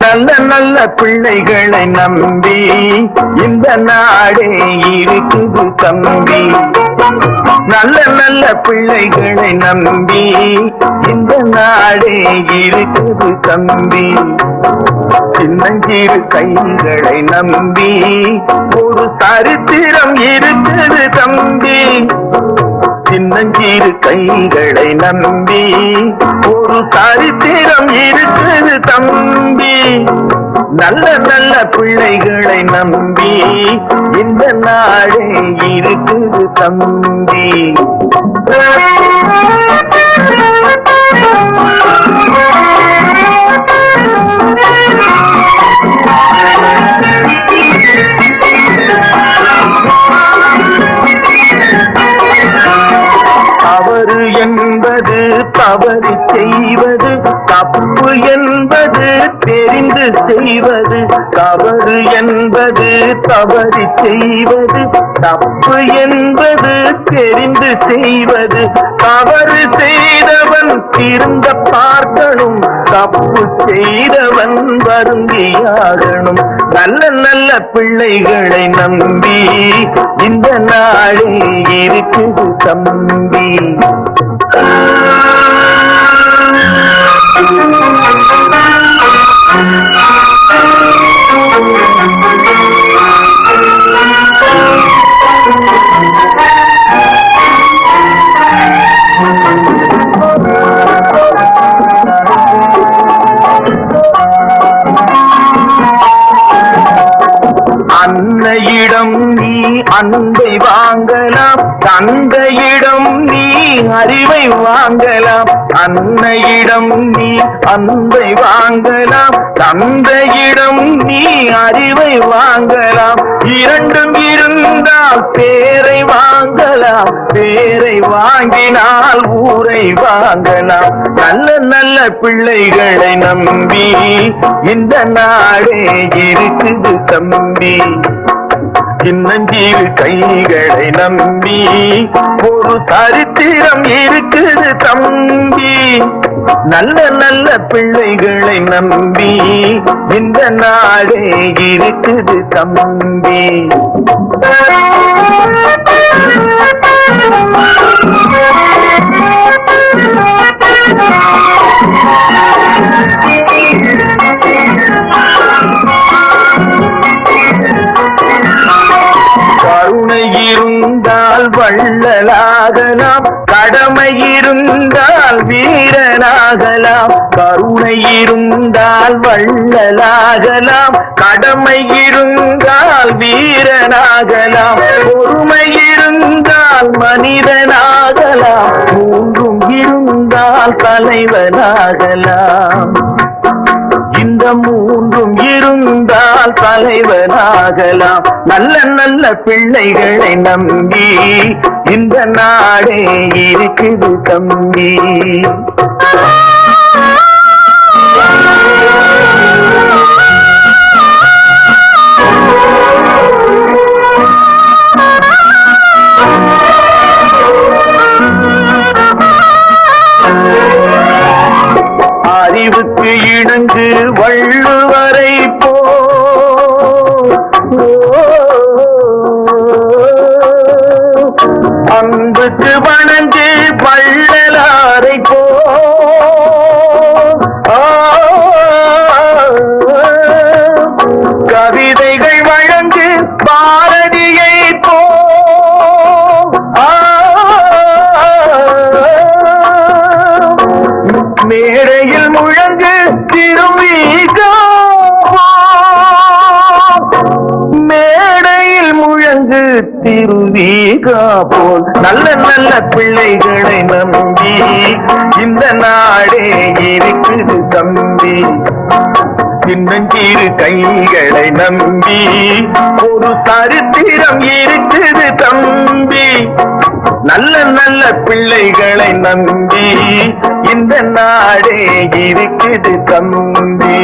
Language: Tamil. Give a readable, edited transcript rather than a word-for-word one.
நல்ல நல்ல பிள்ளைகளை நம்பி இந்த நாடே இருக்குது தம்பி. நல்ல நல்ல பிள்ளைகளை நம்பி இந்த நாடே இருக்குது தம்பி. சின்னஞ்சிறு கைகளை நம்பி ஒரு சரித்திரம் இருக்குது தம்பி. சின்னஞ்சிறு கைகளை நம்பி ஒரு சரித்திரம் இருக்குது தம்பி. நல்ல நல்ல பிள்ளைகளை நம்பி இந்த நாடே இருக்குது தம்பி. தவறு என்பது தவறு செய்வது, தப்பு என்பது தெரிந்து செய்வது. தவறு என்பது தவறு செய்வது, தப்பு என்பது தெரிந்து செய்வது. தவறு செய்தவன் திருந்த பார்க்கணும், தப்பு செய்தவன் வருந்தியாகணும். நல்ல நல்ல பிள்ளைகளை நம்பி இந்த நாளே இருக்குது தம்பி. அன்னையிடம் நீ அன்பை வாங்கலாம், தந்தையிடம் நீ அறிவை வாங்கலாம். அன்னையிடம் நீ அன்பை வாங்கலாம், தந்தையிடம் நீ அறிவை வாங்கலாம். இரண்டும் இருந்தால் பேரை வாங்கலாம், பேரை வாங்கினால் ஊரை வாங்கலாம். நல்ல நல்ல பிள்ளைகளை நம்பி இந்த நாடே இருக்குது தம்பி. சின்னஞ்சிறு கைகளை நம்பி ஒரு சரித்திரம் இருக்குது தம்பி. நல்ல நல்ல பிள்ளைகளை நம்பி இந்த நாடே இருக்குது தம்பி. கருணை இருந்தால் வள்ளலாகலாம், கடமை இருந்தால் வீரனாகலாம். கருணை இருந்தால் வள்ளலாகலாம், கடமை இருந்தால் வீரனாகலாம். பொறுமை இருந்தால் மனிதனாகலாம், மூன்றும் இருந்தால் தலைவனாகலாம். இந்த மூன்றும் இருந்தால் தலைவனாகலாம். நல்ல நல்ல பிள்ளைகளை நம்பி இந்த நாடே இருக்குது தம்பி. அறிவுக்கு இணங்கு வள்ளுவரை போ, அன்புக்கு வணங்கு வள்ளலாரை போ. கவிதைகள் வழங்கு பாரதியை போ. மேடையில் முழங்கு திருவிகா, மேடையில் முழங்கு திருவிகா போல். நல்ல நல்ல பிள்ளைகளை நம்பி இந்த நாடே இருக்குது தம்பி. சின்னஞ்சிறு கைகளை நம்பி ஒரு சரித்திரம் இருக்குது தம்பி. நல்ல நல்ல பிள்ளைகளை நம்பி இந்த நாடே இருக்குது தம்பி.